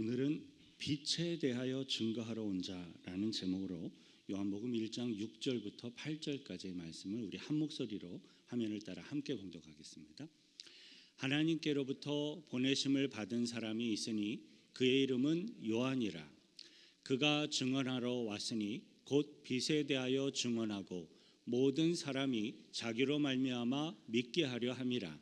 오늘은 빛에 대하여 증거하러 온 자라는 제목으로 요한복음 1장 6절부터 8절까지의 말씀을 우리 한 목소리로 화면을 따라 함께 봉독하겠습니다. 하나님께로부터 보내심을 받은 사람이 있으니 그의 이름은 요한이라. 그가 증언하러 왔으니 곧 빛에 대하여 증언하고 모든 사람이 자기로 말미암아 믿게 하려 함이라.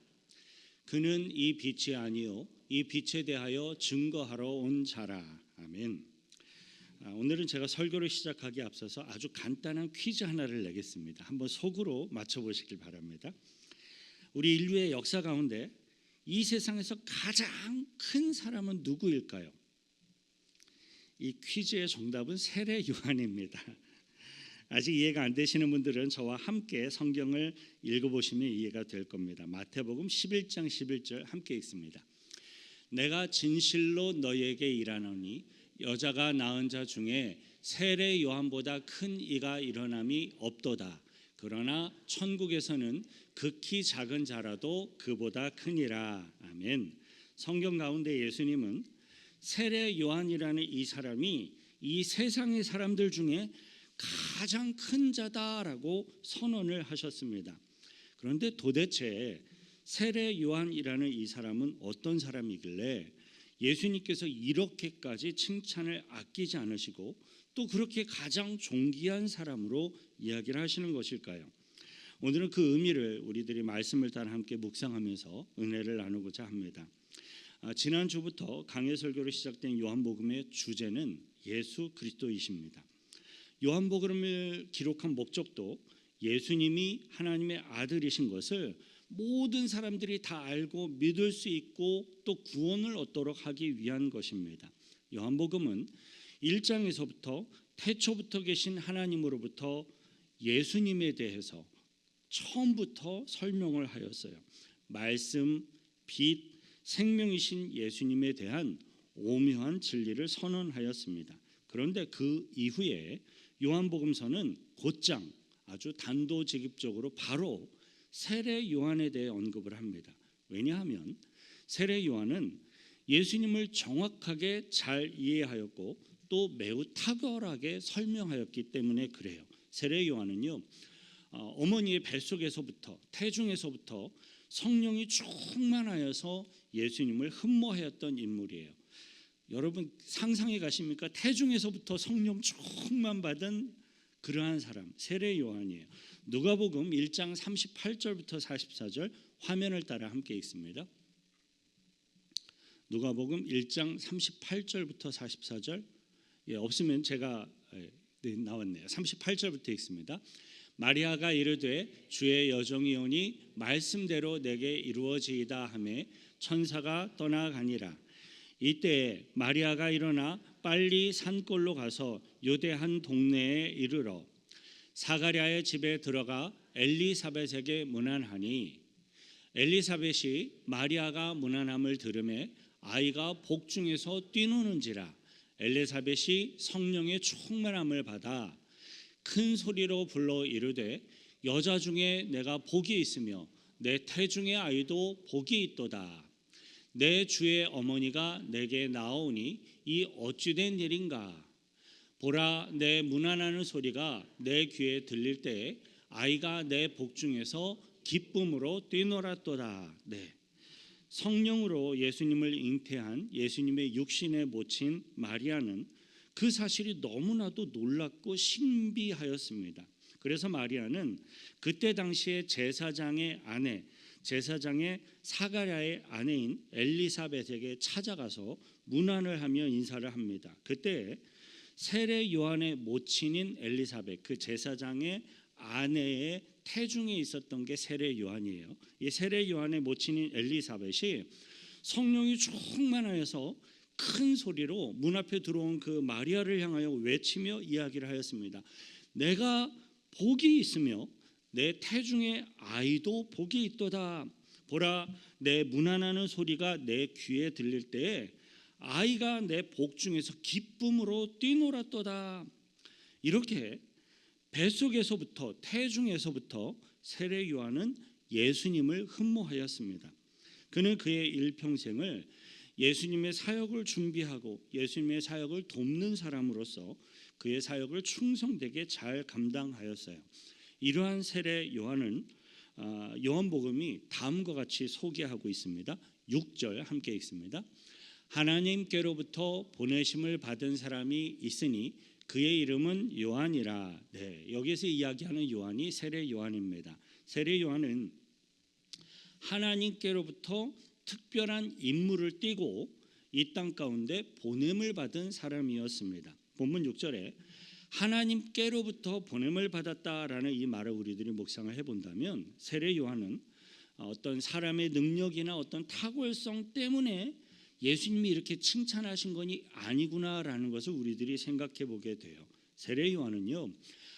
그는 이 빛이 아니요 이 빛에 대하여 증거하러 온 자라. 아멘. 오늘은 제가 설교를 시작하기에 앞서서 아주 간단한 퀴즈 하나를 내겠습니다. 한번 속으로 맞춰보시길 바랍니다. 우리 인류의 역사 가운데 이 세상에서 가장 큰 사람은 누구일까요? 이 퀴즈의 정답은 세례 요한입니다. 아직 이해가 안 되시는 분들은 저와 함께 성경을 읽어보시면 이해가 될 겁니다. 마태복음 11장 11절 함께 읽습니다. 내가 진실로 너희에게 일하노니 여자가 낳은 자 중에 세례 요한보다 큰 이가 일어남이 없도다. 그러나 천국에서는 극히 작은 자라도 그보다 크니라. 아멘. 성경 가운데 예수님은 세례 요한이라는 이 사람이 이 세상의 사람들 중에 가장 큰 자다라고 선언을 하셨습니다. 그런데 도대체 세례 요한이라는 이 사람은 어떤 사람이길래 예수님께서 이렇게까지 칭찬을 아끼지 않으시고 또 그렇게 가장 존귀한 사람으로 이야기를 하시는 것일까요? 오늘은 그 의미를 우리들이 말씀을 따라 함께 묵상하면서 은혜를 나누고자 합니다. 지난주부터 강해 설교로 시작된 요한복음의 주제는 예수 그리스도이십니다. 요한복음을 기록한 목적도 예수님이 하나님의 아들이신 것을 모든 사람들이 다 알고 믿을 수 있고 또 구원을 얻도록 하기 위한 것입니다. 요한복음은 1장에서부터 태초부터 계신 하나님으로부터 예수님에 대해서 처음부터 설명을 하였어요. 말씀, 빛, 생명이신 예수님에 대한 오묘한 진리를 선언하였습니다. 그런데 그 이후에 요한복음서는 곧장 아주 단도직입적으로 바로 세례 요한에 대해 언급을 합니다. 왜냐하면 세례 요한은 예수님을 정확하게 잘 이해하였고 또 매우 탁월하게 설명하였기 때문에 그래요. 세례 요한은요, 어머니의 뱃속에서부터 태중에서부터 성령이 충만하여서 예수님을 흠모하였던 인물이에요. 여러분 상상해 가십니까? 태중에서부터 성령 충만 받은 그러한 사람, 세례 요한이에요. 누가복음 1장 38절부터 44절 화면을 따라 함께 읽습니다. 누가복음 1장 38절부터 44절, 없으면 제가 나왔네요. 38절부터 읽습니다. 마리아가 이르되 주의 여종이 오니 말씀대로 내게 이루어지이다 하매 천사가 떠나가니라. 이때 마리아가 일어나 빨리 산골로 가서 유대 한 동네에 이르러 사가랴의 집에 들어가 엘리사벳에게 문안하니 엘리사벳이 마리아가 문안함을 들으매 아이가 복중에서 뛰노는지라. 엘리사벳이 성령의 충만함을 받아 큰 소리로 불러 이르되 여자 중에 내가 복이 있으며 내 태중의 아이도 복이 있도다. 내 주의 어머니가 내게 나오니 이 어찌된 일인가. 보라, 내 문안하는 소리가 내 귀에 들릴 때에 아이가 내 복중에서 기쁨으로 뛰놀았도다. 네. 성령으로 예수님을 잉태한 예수님의 육신의 모친 마리아는 그 사실이 너무나도 놀랍고 신비하였습니다. 그래서 마리아는 그때 당시에 제사장의 아내, 제사장의 사가랴의 아내인 엘리사벳에게 찾아가서 문안을 하며 인사를 합니다. 그때 세례 요한의 모친인 엘리사벳, 그 제사장의 아내의 태중에 있었던 게 세례 요한이에요. 이 세례 요한의 모친인 엘리사벳이 성령이 충만하여서 큰 소리로 문 앞에 들어온 그 마리아를 향하여 외치며 이야기를 하였습니다. 내가 복이 있으며 내 태중의 아이도 복이 있도다. 보라, 내 문안하는 소리가 내 귀에 들릴 때에 아이가 내 복중에서 기쁨으로 뛰놀았도다. 이렇게 뱃속에서부터 태중에서부터 세례 요한은 예수님을 흠모하였습니다. 그는 그의 일평생을 예수님의 사역을 준비하고 예수님의 사역을 돕는 사람으로서 그의 사역을 충성되게 잘 감당하였어요. 이러한 세례 요한은 요한복음이 다음과 같이 소개하고 있습니다. 6절 함께 읽습니다. 하나님께로부터 보내심을 받은 사람이 있으니 그의 이름은 요한이라. 네, 여기서 이야기하는 요한이 세례 요한입니다. 세례 요한은 하나님께로부터 특별한 임무를 띠고 이 땅 가운데 보냄을 받은 사람이었습니다. 본문 6절에 하나님께로부터 보냄을 받았다라는 이 말을 우리들이 묵상을 해본다면 세례 요한은 어떤 사람의 능력이나 어떤 탁월성 때문에 예수님이 이렇게 칭찬하신 것이 아니구나라는 것을 우리들이 생각해 보게 돼요. 세례 요한은요,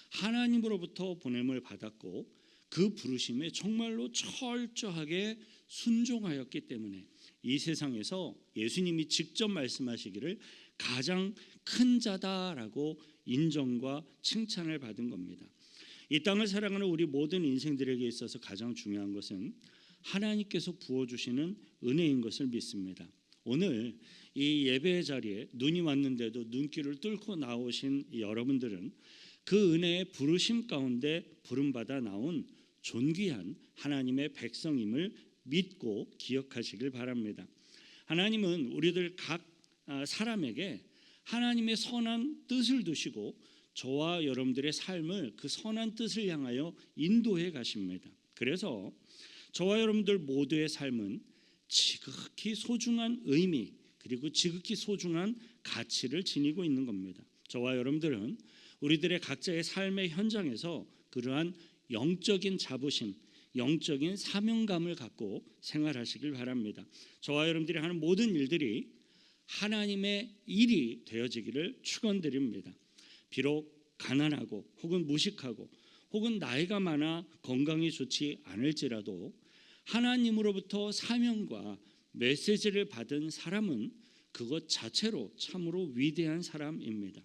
하나님으로부터 보냄을 받았고 그 부르심에 정말로 철저하게 순종하였기 때문에 이 세상에서 예수님이 직접 말씀하시기를 가장 큰 자다라고 인정과 칭찬을 받은 겁니다. 이 땅을 살아가는 우리 모든 인생들에게 있어서 가장 중요한 것은 하나님께서 부어주시는 은혜인 것을 믿습니다. 오늘 이 예배의 자리에 눈이 왔는데도 눈길을 뚫고 나오신 여러분들은 그 은혜의 부르심 가운데 부름받아 나온 존귀한 하나님의 백성임을 믿고 기억하시길 바랍니다. 하나님은 우리들 각 사람에게 하나님의 선한 뜻을 두시고 저와 여러분들의 삶을 그 선한 뜻을 향하여 인도해 가십니다. 그래서 저와 여러분들 모두의 삶은 지극히 소중한 의미 그리고 지극히 소중한 가치를 지니고 있는 겁니다. 저와 여러분들은 우리들의 각자의 삶의 현장에서 그러한 영적인 자부심, 영적인 사명감을 갖고 생활하시길 바랍니다. 저와 여러분들이 하는 모든 일들이 하나님의 일이 되어지기를 축원드립니다. 비록 가난하고 혹은 무식하고 혹은 나이가 많아 건강이 좋지 않을지라도 하나님으로부터 사명과 메시지를 받은 사람은 그것 자체로 참으로 위대한 사람입니다.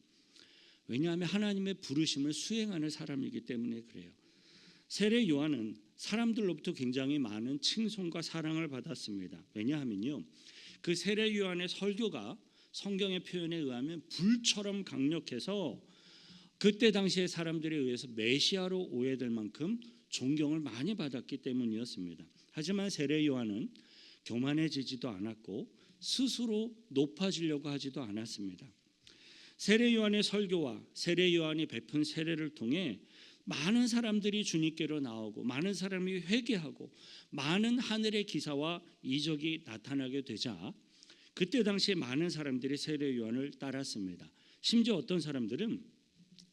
왜냐하면 하나님의 부르심을 수행하는 사람이기 때문에 그래요. 세례 요한은 사람들로부터 굉장히 많은 칭송과 사랑을 받았습니다. 왜냐하면요, 그 세례 요한의 설교가 성경의 표현에 의하면 불처럼 강력해서 그때 당시의 사람들에 의해서 메시아로 오해될 만큼 존경을 많이 받았기 때문이었습니다. 하지만 세례 요한은 교만해지지도 않았고 스스로 높아지려고 하지도 않았습니다. 세례 요한의 설교와 세례 요한이 베푼 세례를 통해 많은 사람들이 주님께로 나오고 많은 사람이 회개하고 많은 하늘의 기사와 이적이 나타나게 되자 그때 당시에 많은 사람들이 세례 요한을 따랐습니다. 심지어 어떤 사람들은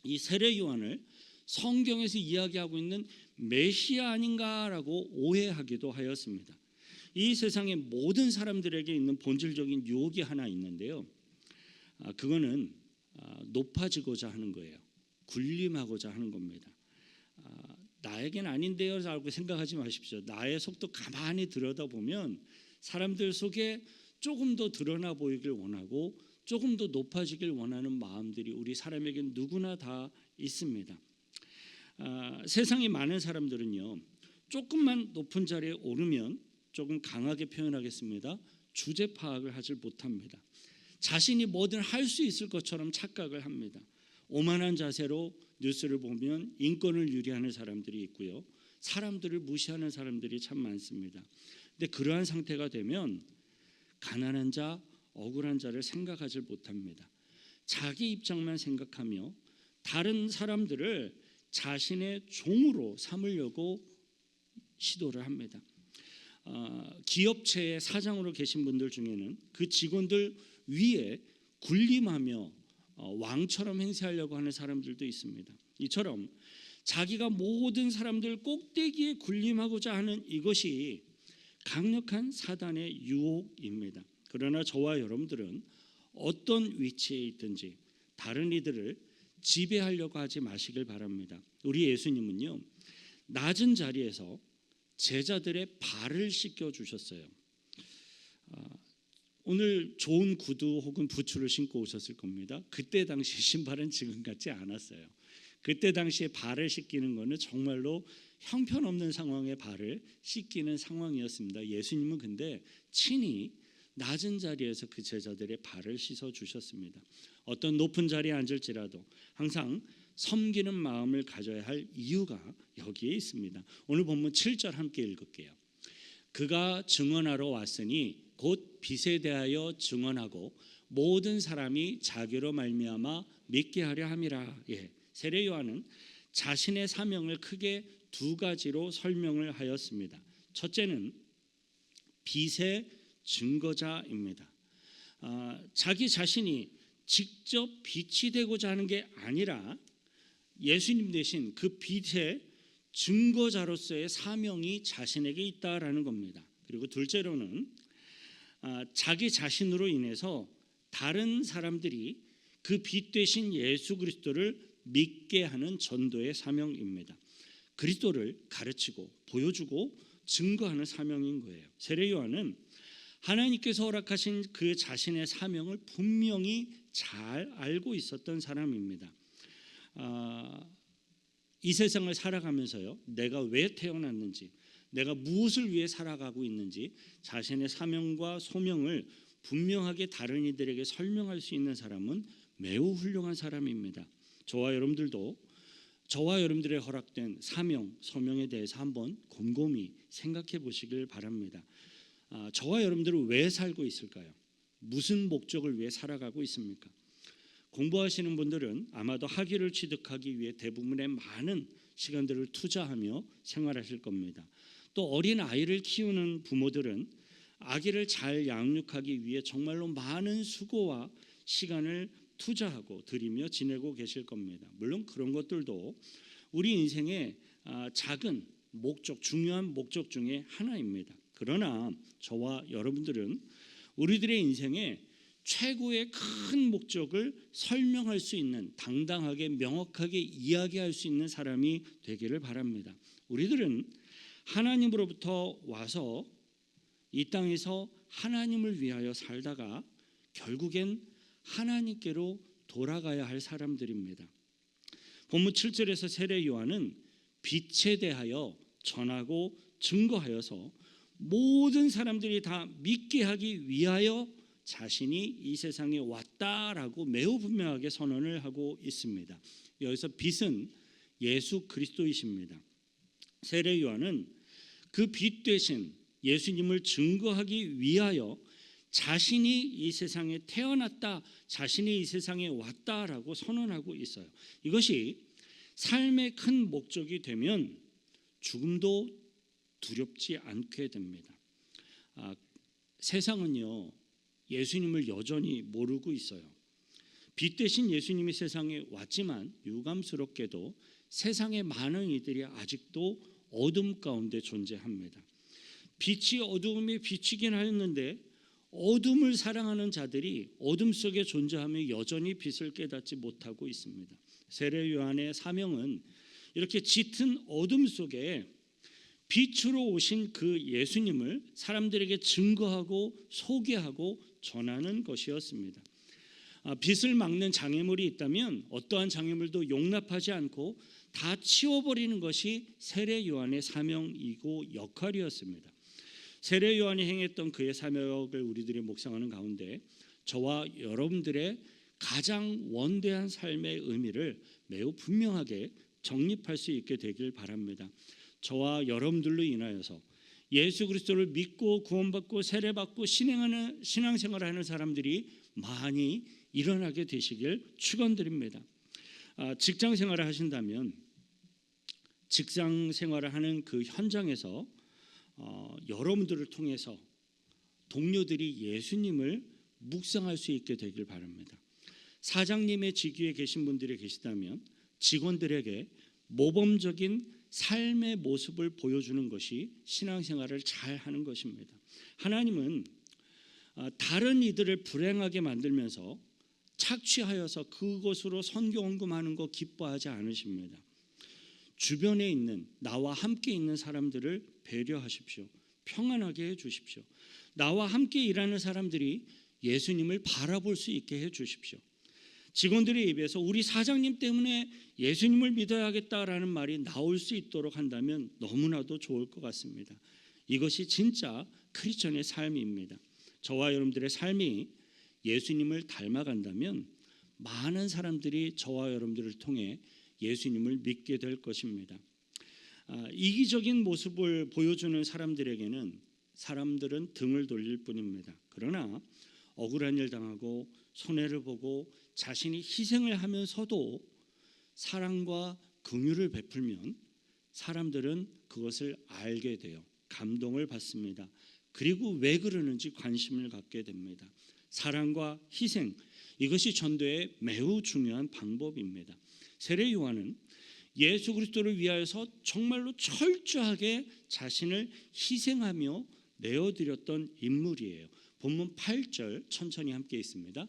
이 세례 요한을 성경에서 이야기하고 있는 메시아 아닌가라고 오해하기도 하였습니다. 이 세상의 모든 사람들에게 있는 본질적인 유혹이 하나 있는데요. 그거는 높아지고자 하는 거예요. 군림하고자 하는 겁니다. 나에겐 아닌데요 라고 생각하지 마십시오. 나의 속도 가만히 들여다보면 사람들 속에 조금 더 드러나 보이길 원하고 조금 더 높아지길 원하는 마음들이 우리 사람에게 누구나 다 있습니다. 세상에 많은 사람들은요, 조금만 높은 자리에 오르면 조금 강하게 표현하겠습니다. 주제 파악을 하지 못합니다. 자신이 뭐든 할 수 있을 것처럼 착각을 합니다. 오만한 자세로 뉴스를 보면 인권을 유리하는 사람들이 있고요, 사람들을 무시하는 사람들이 참 많습니다. 근데 그러한 상태가 되면 가난한 자, 억울한 자를 생각하지 못합니다. 자기 입장만 생각하며 다른 사람들을 자신의 종으로 삼으려고 시도를 합니다. 기업체의 사장으로 계신 분들 중에는 그 직원들 위에 군림하며 왕처럼 행세하려고 하는 사람들도 있습니다. 이처럼 자기가 모든 사람들 꼭대기에 군림하고자 하는 이것이 강력한 사단의 유혹입니다. 그러나 저와 여러분들은 어떤 위치에 있든지 다른 이들을 지배하려고 하지 마시길 바랍니다. 우리 예수님은요, 낮은 자리에서 제자들의 발을 씻겨 주셨어요. 오늘 좋은 구두 혹은 부츠를 신고 오셨을 겁니다. 그때 당시 신발은 지금 같지 않았어요. 그때 당시에 발을 씻기는 것은 정말로 형편없는 상황에 발을 씻기는 상황이었습니다. 예수님은 근데 친히 낮은 자리에서 그 제자들의 발을 씻어 주셨습니다. 어떤 높은 자리에 앉을지라도 항상 섬기는 마음을 가져야 할 이유가 여기에 있습니다. 오늘 본문 7절 함께 읽을게요. 그가 증언하러 왔으니 곧 빛에 대하여 증언하고 모든 사람이 자기로 말미암아 믿게 하려 함이라. 세례 요한은 자신의 사명을 크게 두 가지로 설명을 하였습니다. 첫째는 빛의 증거자입니다. 자기 자신이 직접 빛이 되고자 하는 게 아니라 예수님 대신 그 빛의 증거자로서의 사명이 자신에게 있다라는 겁니다. 그리고 둘째로는 자기 자신으로 인해서 다른 사람들이 그 빛 되신 예수 그리스도를 믿게 하는 전도의 사명입니다. 그리스도를 가르치고 보여주고 증거하는 사명인 거예요. 세례 요한은 하나님께서 허락하신 그 자신의 사명을 분명히 잘 알고 있었던 사람입니다. 이 세상을 살아가면서요, 내가 왜 태어났는지, 내가 무엇을 위해 살아가고 있는지 자신의 사명과 소명을 분명하게 다른 이들에게 설명할 수 있는 사람은 매우 훌륭한 사람입니다. 저와 여러분들도 저와 여러분들의 허락된 사명, 소명에 대해서 한번 곰곰이 생각해 보시길 바랍니다. 저와 여러분들은 왜 살고 있을까요? 무슨 목적을 위해 살아가고 있습니까? 공부하시는 분들은 아마도 학위를 취득하기 위해 대부분의 많은 시간들을 투자하며 생활하실 겁니다. 또 어린 아이를 키우는 부모들은 아기를 잘 양육하기 위해 정말로 많은 수고와 시간을 투자하고 들이며 지내고 계실 겁니다. 물론 그런 것들도 우리 인생의 작은 목적, 중요한 목적 중에 하나입니다. 그러나 저와 여러분들은 우리들의 인생에 최고의 큰 목적을 설명할 수 있는, 당당하게 명확하게 이야기할 수 있는 사람이 되기를 바랍니다. 우리들은 하나님으로부터 와서 이 땅에서 하나님을 위하여 살다가 결국엔 하나님께로 돌아가야 할 사람들입니다. 본문 7절에서 세례 요한은 빛에 대하여 전하고 증거하여서 모든 사람들이 다 믿게 하기 위하여 자신이 이 세상에 왔다라고 매우 분명하게 선언을 하고 있습니다. 여기서 빛은 예수 그리스도이십니다. 세례 요한은 그 빛 되신 예수님을 증거하기 위하여 자신이 이 세상에 태어났다, 자신이 이 세상에 왔다라고 선언하고 있어요. 이것이 삶의 큰 목적이 되면 죽음도 두렵지 않게 됩니다. 세상은요, 예수님을 여전히 모르고 있어요. 빛 대신 예수님이 세상에 왔지만 유감스럽게도 세상의 많은 이들이 아직도 어둠 가운데 존재합니다. 빛이 어둠에 비치긴 하였는데 어둠을 사랑하는 자들이 어둠 속에 존재하며 여전히 빛을 깨닫지 못하고 있습니다. 세례 요한의 사명은 이렇게 짙은 어둠 속에 빛으로 오신 그 예수님을 사람들에게 증거하고 소개하고 전하는 것이었습니다. 빛을 막는 장애물이 있다면 어떠한 장애물도 용납하지 않고 다 치워버리는 것이 세례 요한의 사명이고 역할이었습니다. 세례 요한이 행했던 그의 사명을 우리들이 묵상하는 가운데 저와 여러분들의 가장 원대한 삶의 의미를 매우 분명하게 정립할 수 있게 되길 바랍니다. 저와 여러분들로 인하여서 예수 그리스도를 믿고 구원받고 세례받고 신앙생활을 하는 사람들이 많이 일어나게 되시길 축원드립니다. 직장 생활을 하신다면 직장 생활을 하는 그 현장에서 여러분들을 통해서 동료들이 예수님을 묵상할 수 있게 되길 바랍니다. 사장님의 직위에 계신 분들이 계시다면 직원들에게 모범적인 삶의 모습을 보여주는 것이 신앙생활을 잘 하는 것입니다. 하나님은 다른 이들을 불행하게 만들면서 착취하여서 그것으로 선교 헌금하는 거 기뻐하지 않으십니다. 주변에 있는 나와 함께 있는 사람들을 배려하십시오. 평안하게 해주십시오. 나와 함께 일하는 사람들이 예수님을 바라볼 수 있게 해주십시오. 직원들의 입에서 우리 사장님 때문에 예수님을 믿어야겠다라는 말이 나올 수 있도록 한다면 너무나도 좋을 것 같습니다. 이것이 진짜 크리스천의 삶입니다. 저와 여러분들의 삶이 예수님을 닮아간다면 많은 사람들이 저와 여러분들을 통해 예수님을 믿게 될 것입니다. 이기적인 모습을 보여주는 사람들에게는 사람들은 등을 돌릴 뿐입니다. 그러나 억울한 일 당하고 손해를 보고 자신이 희생을 하면서도 사랑과 긍휼을 베풀면 사람들은 그것을 알게 돼요. 감동을 받습니다. 그리고 왜 그러는지 관심을 갖게 됩니다. 사랑과 희생, 이것이 전도의 매우 중요한 방법입니다. 세례 요한은 예수 그리스도를 위하여서 정말로 철저하게 자신을 희생하며 내어드렸던 인물이에요. 본문 8절 천천히 함께 있습니다.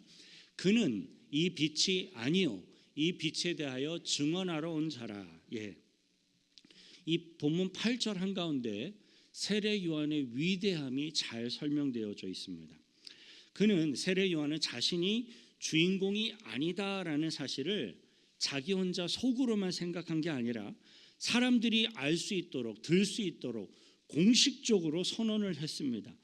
그는 이 빛이 아니요 이 빛에 대하여 증언하러 온 자라. 이 본문 8절 한가운데 세례 요한의 위대함이 잘 설명되어져 있습니다. 그는 세례 요한은 자신이 주인공이 아니다라는 사실을 자기 혼자 속으로만 생각한 게 아니라 사람들이 알 수 있도록 들 수 있도록 공식적으로 선언을 했습니다.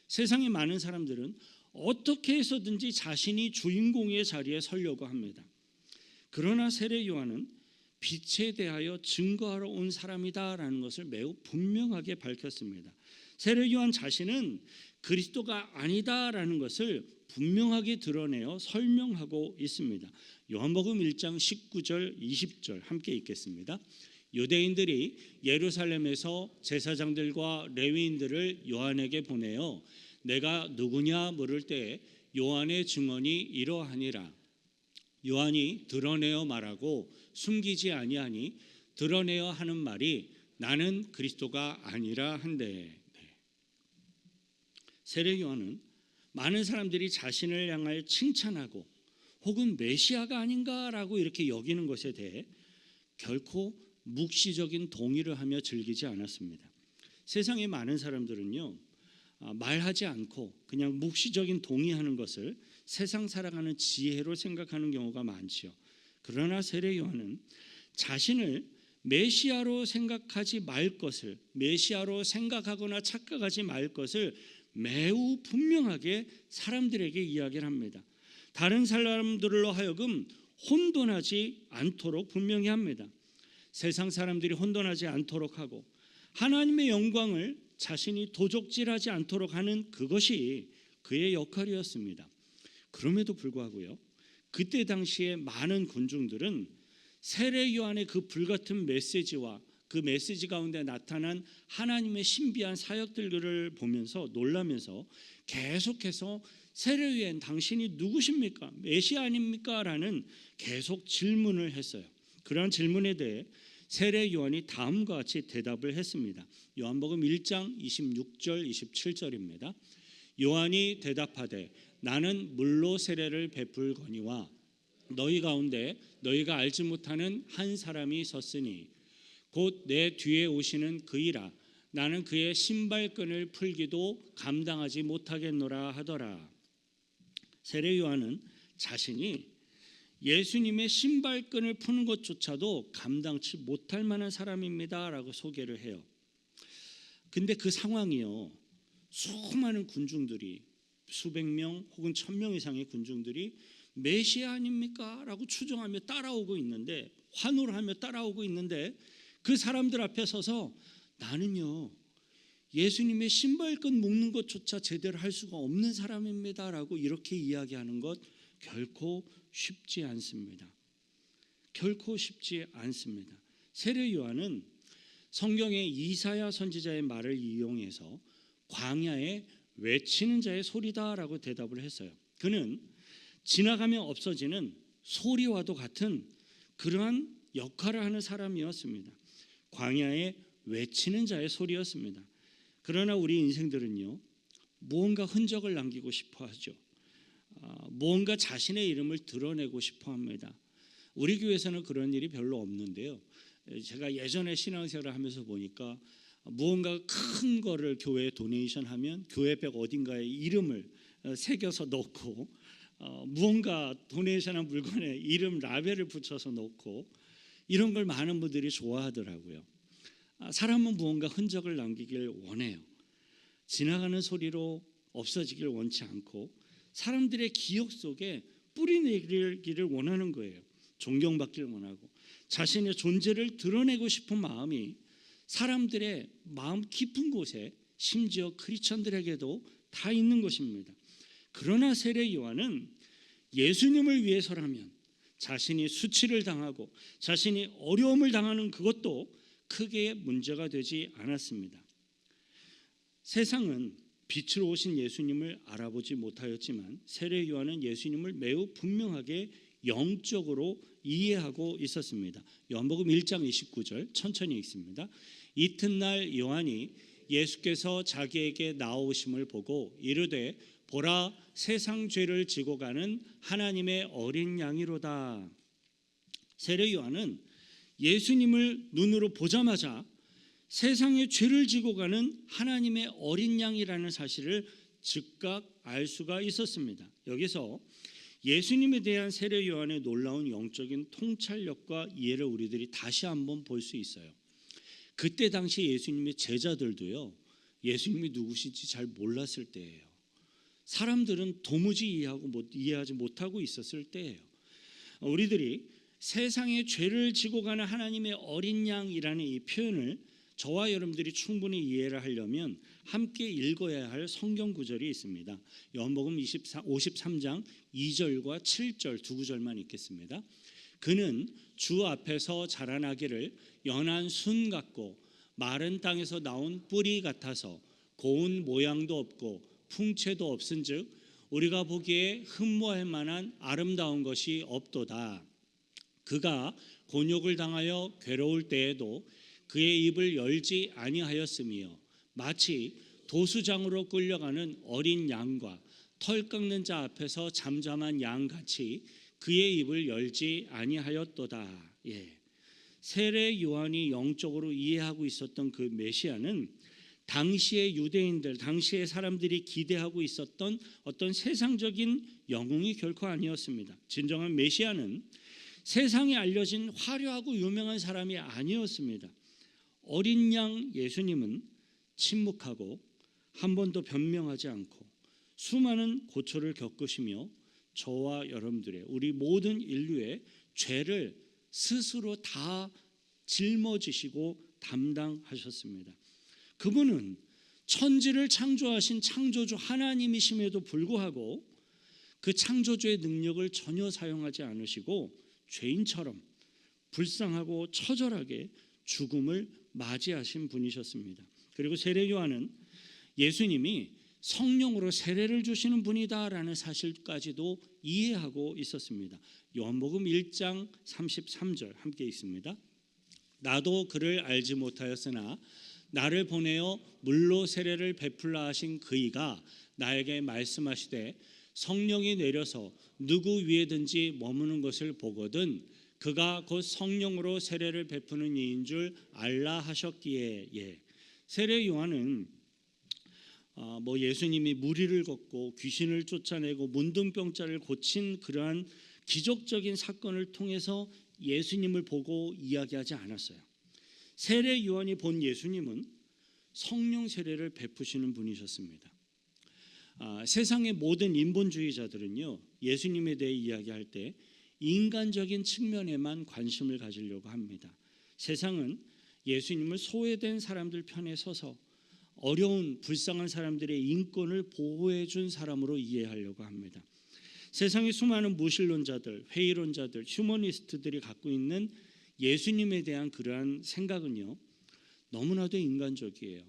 세상의 많은 사람들은 어떻게 해서든지 자신이 주인공의 자리에 서려고 합니다. 그러나 세례 요한은 빛에 대하여 증거하러 온 사람이다라는 것을 매우 분명하게 밝혔습니다. 세례 요한 자신은 그리스도가 아니다라는 것을 분명하게 드러내어 설명하고 있습니다. 요한복음 1장 19절 20절 함께 읽겠습니다. 유대인들이 예루살렘에서 제사장들과 레위인들을 요한에게 보내어 내가 누구냐 물을 때 요한의 증언이 이러하니라. 요한이 드러내어 말하고 숨기지 아니하니 드러내어 하는 말이 나는 그리스도가 아니라 한데. 세례 요한은 많은 사람들이 자신을 향하여 칭찬하고 혹은 메시아가 아닌가라고 이렇게 여기는 것에 대해 결코 묵시적인 동의를 하며 즐기지 않았습니다. 세상의 많은 사람들은요, 말하지 않고 그냥 묵시적인 동의하는 것을 세상 살아가는 지혜로 생각하는 경우가 많지요. 그러나 세례 요한은 자신을 메시아로 생각하지 말 것을, 메시아로 생각하거나 착각하지 말 것을 매우 분명하게 사람들에게 이야기를 합니다. 다른 사람들로 하여금 혼돈하지 않도록 분명히 합니다. 세상 사람들이 혼돈하지 않도록 하고 하나님의 영광을 자신이 도적질하지 않도록 하는 그것이 그의 역할이었습니다. 그럼에도 불구하고요, 그때 당시에 많은 군중들은 세례 요한의 그 불같은 메시지와 그 메시지 가운데 나타난 하나님의 신비한 사역들을 보면서 놀라면서 계속해서 세례 요한 당신이 누구십니까? 메시아 아닙니까? 라는 계속 질문을 했어요. 그러한 질문에 대해 세례 요한이 다음과 같이 대답을 했습니다. 요한복음 1장 26절 27절입니다. 요한이 대답하되 나는 물로 세례를 베풀거니와 너희 가운데 너희가 알지 못하는 한 사람이 섰으니 곧 내 뒤에 오시는 그이라. 나는 그의 신발끈을 풀기도 감당하지 못하겠노라 하더라. 세례 요한은 자신이 예수님의 신발끈을 푸는 것조차도 감당치 못할 만한 사람입니다라고 소개를 해요. 근데 그 상황이요, 수많은 군중들이 수백 명 혹은 1000명 이상의 군중들이 메시아 아닙니까? 라고 추정하며 따라오고 있는데, 환호를 하며 따라오고 있는데 그 사람들 앞에 서서 나는요 예수님의 신발끈 묶는 것조차 제대로 할 수가 없는 사람입니다라고 이렇게 이야기하는 것 결코 쉽지 않습니다. 결코 쉽지 않습니다. 세례 요한은 성경의 이사야 선지자의 말을 이용해서 광야에 외치는 자의 소리다라고 대답을 했어요. 그는 지나가면 없어지는 소리와도 같은 그러한 역할을 하는 사람이었습니다. 광야에 외치는 자의 소리였습니다. 그러나 우리 인생들은요, 무언가 흔적을 남기고 싶어 하죠. 무언가 자신의 이름을 드러내고 싶어 합니다. 우리 교회에서는 그런 일이 별로 없는데요, 제가 예전에 신앙생활을 하면서 보니까 무언가 큰 거를 교회에 도네이션 하면 교회벽 어딘가에 이름을 새겨서 넣고, 무언가 도네이션한 물건에 이름 라벨을 붙여서 넣고, 이런 걸 많은 분들이 좋아하더라고요. 사람은 무언가 흔적을 남기길 원해요. 지나가는 소리로 없어지길 원치 않고 사람들의 기억 속에 뿌리 내리기를 원하는 거예요. 존경받기를 원하고 자신의 존재를 드러내고 싶은 마음이 사람들의 마음 깊은 곳에, 심지어 크리스천들에게도 다 있는 것입니다. 그러나 세례 요한은 예수님을 위해서라면 자신이 수치를 당하고 자신이 어려움을 당하는 그것도 크게 문제가 되지 않았습니다. 세상은 빛으로 오신 예수님을 알아보지 못하였지만 세례 요한은 예수님을 매우 분명하게 영적으로 이해하고 있었습니다. 요한복음 1장 29절 천천히 읽습니다. 이튿날 요한이 예수께서 자기에게 나오심을 보고 이르되 보라, 세상 죄를 지고 가는 하나님의 어린 양이로다. 세례 요한은 예수님을 눈으로 보자마자 세상의 죄를 지고 가는 하나님의 어린 양이라는 사실을 즉각 알 수가 있었습니다. 여기서 예수님에 대한 세례 요한의 놀라운 영적인 통찰력과 이해를 우리들이 다시 한번 볼 수 있어요. 그때 당시 예수님의 제자들도요, 예수님이 누구신지 잘 몰랐을 때예요. 사람들은 도무지 이해하지 못하고 있었을 때예요. 우리들이 세상의 죄를 지고 가는 하나님의 어린 양이라는 이 표현을 저와 여러분들이 충분히 이해를 하려면 함께 읽어야 할 성경 구절이 있습니다. 요한복음 53장 2절과 7절 두 구절만 읽겠습니다. 그는 주 앞에서 자라나기를 연한 순 같고 마른 땅에서 나온 뿌리 같아서 고운 모양도 없고 풍채도 없은즉 우리가 보기에 흠모할 만한 아름다운 것이 없도다. 그가 곤욕을 당하여 괴로울 때에도 그의 입을 열지 아니하였으며 마치 도수장으로 끌려가는 어린 양과 털 깎는 자 앞에서 잠잠한 양같이 그의 입을 열지 아니하였도다. 세례 요한이 영적으로 이해하고 있었던 그 메시아는 당시의 유대인들, 당시의 사람들이 기대하고 있었던 어떤 세상적인 영웅이 결코 아니었습니다. 진정한 메시아는 세상에 알려진 화려하고 유명한 사람이 아니었습니다. 어린 양 예수님은 침묵하고 한 번도 변명하지 않고 수많은 고초를 겪으시며 저와 여러분들의, 우리 모든 인류의 죄를 스스로 다 짊어지시고 담당하셨습니다. 그분은 천지를 창조하신 창조주 하나님이심에도 불구하고 그 창조주의 능력을 전혀 사용하지 않으시고 죄인처럼 불쌍하고 처절하게 죽음을 맞이하신 분이셨습니다. 그리고 세례 요한은 예수님이 성령으로 세례를 주시는 분이다라는 사실까지도 이해하고 있었습니다. 요한복음 1장 33절 함께 읽습니다. 나도 그를 알지 못하였으나 나를 보내어 물로 세례를 베풀라 하신 그이가 나에게 말씀하시되 성령이 내려서 누구 위에든지 머무는 것을 보거든 그가 곧 성령으로 세례를 베푸는 이인 줄 알라 하셨기에. 세례 요한은 예수님이 무리를 걷고 귀신을 쫓아내고 문둥병자를 고친 그러한 기적적인 사건을 통해서 예수님을 보고 이야기하지 않았어요. 세례 요한이 본 예수님은 성령 세례를 베푸시는 분이셨습니다. 세상의 모든 인본주의자들은요, 예수님에 대해 이야기할 때 인간적인 측면에만 관심을 가지려고 합니다. 세상은 예수님을 소외된 사람들 편에 서서 어려운 불쌍한 사람들의 인권을 보호해 준 사람으로 이해하려고 합니다. 세상의 수많은 무신론자들, 회의론자들, 휴머니스트들이 갖고 있는 예수님에 대한 그러한 생각은요, 너무나도 인간적이에요.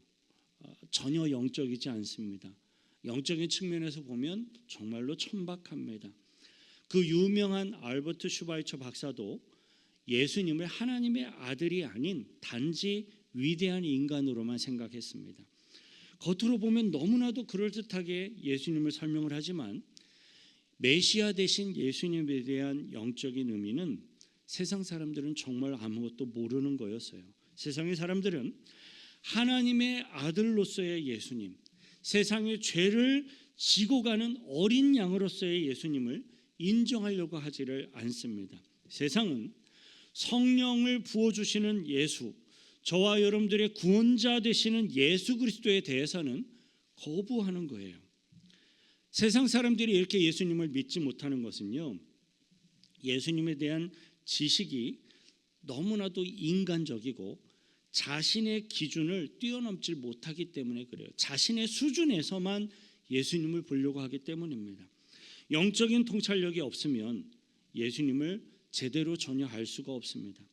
전혀 영적이지 않습니다. 영적인 측면에서 보면 정말로 천박합니다. 그 유명한 알버트 슈바이처 박사도 예수님을 하나님의 아들이 아닌 단지 위대한 인간으로만 생각했습니다. 겉으로 보면 너무나도 그럴듯하게 예수님을 설명을 하지만 메시아 되신 예수님에 대한 영적인 의미는 세상 사람들은 정말 아무것도 모르는 거였어요. 세상의 사람들은 하나님의 아들로서의 예수님, 세상의 죄를 지고 가는 어린 양으로서의 예수님을 인정하려고 하지를 않습니다. 세상은 성령을 부어주시는 예수, 저와 여러분들의 구원자 되시는 예수 그리스도에 대해서는 거부하는 거예요. 세상 사람들이 이렇게 예수님을 믿지 못하는 것은요, 예수님에 대한 지식이 너무나도 인간적이고 자신의 기준을 뛰어넘지 못하기 때문에 그래요. 자신의 수준에서만 예수님을 보려고 하기 때문입니다. 영적인 통찰력이 없으면 예수님을 제대로 전혀 알 수가 없습니다.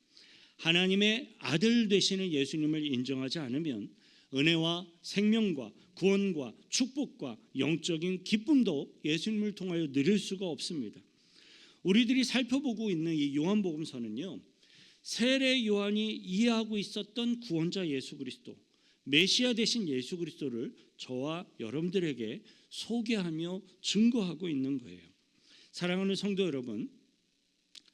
하나님의 아들 되시는 예수님을 인정하지 않으면 은혜와 생명과 구원과 축복과 영적인 기쁨도 예수님을 통하여 누릴 수가 없습니다. 우리들이 살펴보고 있는 이 요한복음서는요, 세례 요한이 이해하고 있었던 구원자 예수 그리스도, 메시아 되신 예수 그리스도를 저와 여러분들에게 소개하며 증거하고 있는 거예요. 사랑하는 성도 여러분,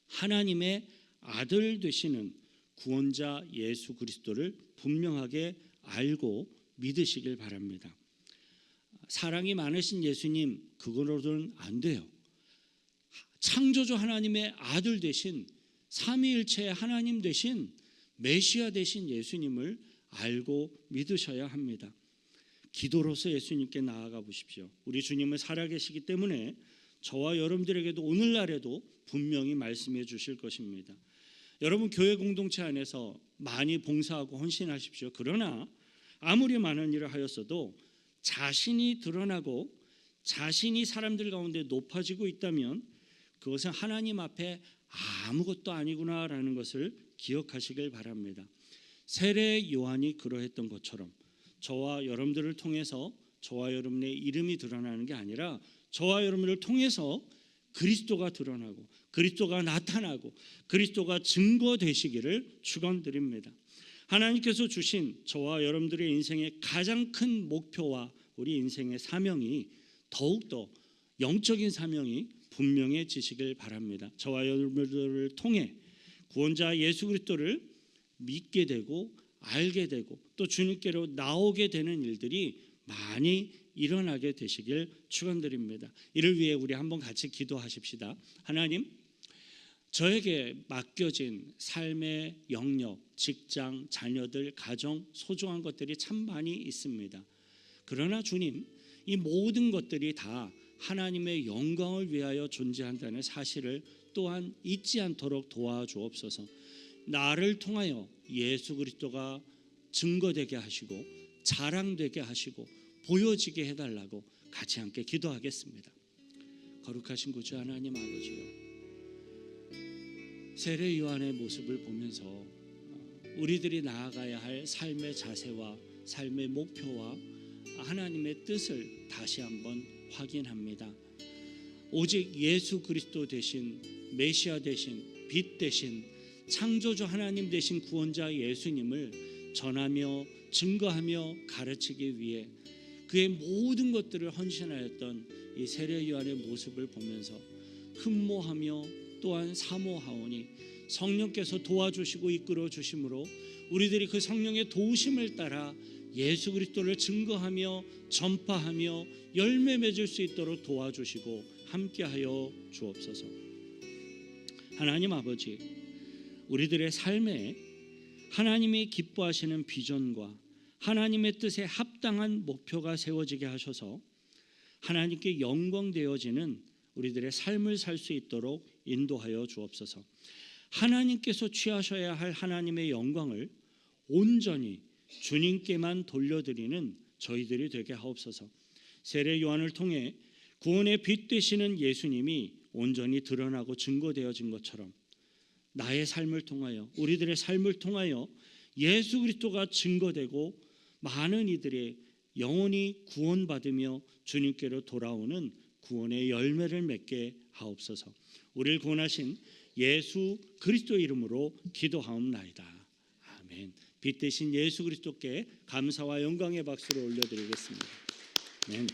하나님의 아들 되시는 구원자 예수 그리스도를 분명하게 알고 믿으시길 바랍니다. 사랑이 많으신 예수님, 그거로는 안 돼요. 창조주 하나님의 아들 되신 삼위일체의 하나님 되신 메시아 되신 예수님을 알고 믿으셔야 합니다. 기도로서 예수님께 나아가 보십시오. 우리 주님은 살아계시기 때문에 저와 여러분들에게도 오늘날에도 분명히 말씀해 주실 것입니다. 여러분, 교회 공동체 안에서 많이 봉사하고 헌신하십시오. 그러나 아무리 많은 일을 하였어도 자신이 드러나고 자신이 사람들 가운데 높아지고 있다면 그것은 하나님 앞에 아무것도 아니구나라는 것을 기억하시길 바랍니다. 세례 요한이 그러했던 것처럼 저와 여러분들을 통해서 저와 여러분의 이름이 드러나는 게 아니라 저와 여러분을 통해서 그리스도가 드러나고 그리스도가 나타나고 그리스도가 증거되시기를 축원드립니다. 하나님께서 주신 저와 여러분들의 인생의 가장 큰 목표와 우리 인생의 사명이 더욱더 영적인 사명이 분명해지시길 바랍니다. 저와 여러분들을 통해 구원자 예수 그리스도를 믿게 되고 알게 되고 또 주님께로 나오게 되는 일들이 많이 일어나게 되시길 축원드립니다. 이를 위해 우리 한번 같이 기도하십시다. 하나님, 저에게 맡겨진 삶의 영역, 직장, 자녀들, 가정, 소중한 것들이 참 많이 있습니다. 그러나 주님, 이 모든 것들이 다 하나님의 영광을 위하여 존재한다는 사실을 또한 잊지 않도록 도와주옵소서. 나를 통하여 예수 그리스도가 증거되게 하시고 자랑되게 하시고 보여지게 해달라고 같이 함께 기도하겠습니다. 거룩하신 구주 하나님 아버지요, 세례 요한의 모습을 보면서 우리들이 나아가야 할 삶의 자세와 삶의 목표와 하나님의 뜻을 다시 한번 확인합니다. 오직 예수 그리스도 되신 메시아 되신 빛 되신 창조주 하나님 되신 구원자 예수님을 전하며 증거하며 가르치기 위해 그의 모든 것들을 헌신하였던 이 세례 요한의 모습을 보면서 흠모하며 또한 사모하오니 성령께서 도와주시고 이끌어 주심으로 우리들이 그 성령의 도우심을 따라 예수 그리스도를 증거하며 전파하며 열매 맺을 수 있도록 도와주시고 함께하여 주옵소서. 하나님 아버지, 우리들의 삶에 하나님이 기뻐하시는 비전과 하나님의 뜻에 합당한 목표가 세워지게 하셔서 하나님께 영광되어지는 우리들의 삶을 살 수 있도록 인도하여 주옵소서. 하나님께서 취하셔야 할 하나님의 영광을 온전히 주님께만 돌려드리는 저희들이 되게 하옵소서. 세례 요한을 통해 구원의 빛 되시는 예수님이 온전히 드러나고 증거되어진 것처럼 나의 삶을 통하여 우리들의 삶을 통하여 예수 그리스도가 증거되고 많은 이들의 영혼이 구원받으며 주님께로 돌아오는 구원의 열매를 맺게 하옵소서. 우리를 구원하신 예수 그리스도 이름으로 기도하옵나이다. 아멘. 빛 대신 예수 그리스도께 감사와 영광의 박수를 올려드리겠습니다. 아멘.